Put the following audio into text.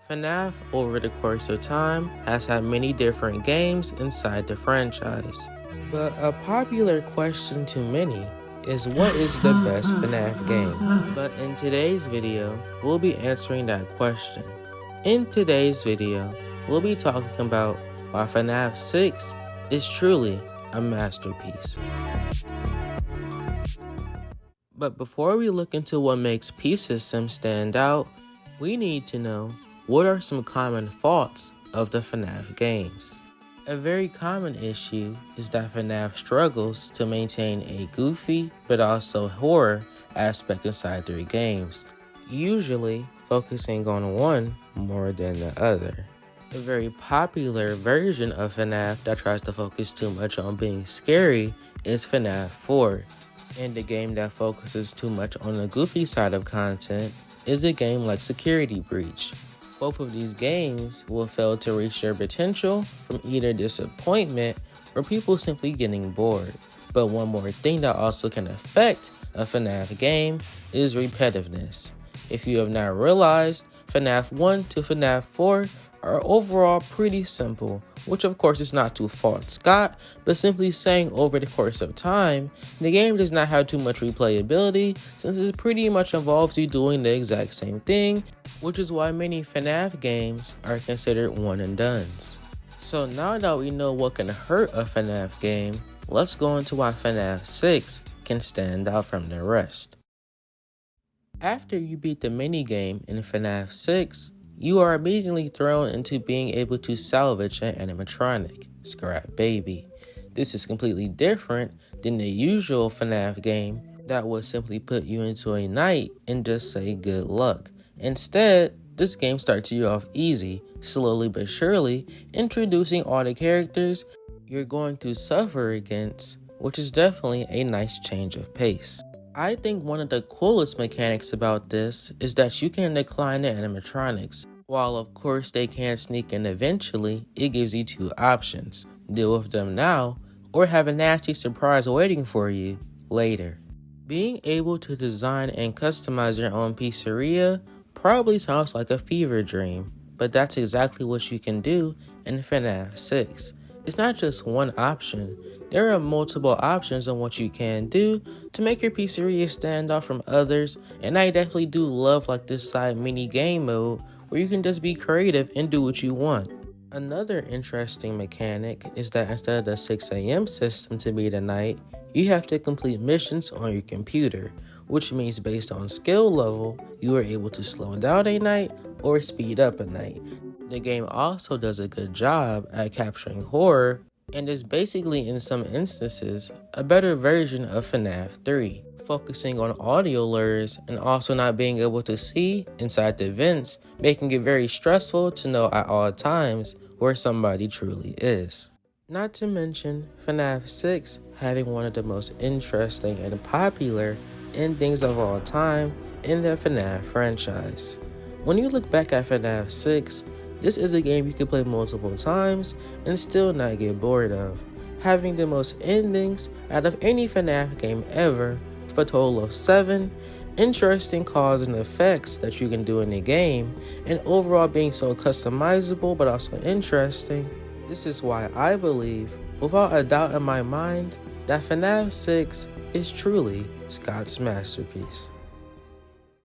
FNAF, over the course of time, has had many different games inside the franchise. But a popular question to many is, what is the best FNAF game? But in today's video, we'll be answering that question. In today's video, we'll be talking about why FNAF 6 is truly a masterpiece. But before we look into what makes Pizza Sim stand out, we need to know what are some common faults of the FNAF games. A very common issue is that FNAF struggles to maintain a goofy but also horror aspect inside their games, usually focusing on one more than the other. A very popular version of FNAF that tries to focus too much on being scary is FNAF 4, and a game that focuses too much on the goofy side of content is a game like Security Breach. Both of these games will fail to reach their potential from either disappointment or people simply getting bored. But one more thing that also can affect a FNAF game is repetitiveness. If you have not realized, FNAF 1 to FNAF 4 are overall pretty simple, which of course is not to fault Scott, but simply saying over the course of time, the game does not have too much replayability since it pretty much involves you doing the exact same thing, which is why many FNAF games are considered one and dones. So now that we know what can hurt a FNAF game, let's go into why FNAF 6 can stand out from the rest. After you beat the minigame in FNAF 6, you are immediately thrown into being able to salvage an animatronic, Scrap Baby. This is completely different than the usual FNAF game that would simply put you into a night and just say good luck. Instead, this game starts you off easy, slowly but surely, introducing all the characters you're going to suffer against, which is definitely a nice change of pace. I think one of the coolest mechanics about this is that you can decline the animatronics. While of course they can sneak in eventually, it gives you two options: deal with them now, or have a nasty surprise waiting for you later. Being able to design and customize your own pizzeria probably sounds like a fever dream, but that's exactly what you can do in FNAF 6. It's not just one option. There are multiple options on what you can do to make your pizzeria stand out from others, and I definitely do love like this side mini game mode where you can just be creative and do what you want. Another interesting mechanic is that instead of the 6 AM system to be the night, you have to complete missions on your computer, which means based on skill level, you are able to slow down a night or speed up a night. The game also does a good job at capturing horror and is basically, in some instances, a better version of FNAF 3, focusing on audio lures and also not being able to see inside the vents, making it very stressful to know at all times where somebody truly is. Not to mention FNAF 6 having one of the most interesting and popular endings of all time in the FNAF franchise. When you look back at FNAF 6, this is a game you can play multiple times and still not get bored of, having the most endings out of any FNAF game ever, for a total of 7, interesting cause and effects that you can do in the game, and overall being so customizable but also interesting. This is why I believe, without a doubt in my mind, that FNAF 6 is truly Scott's masterpiece.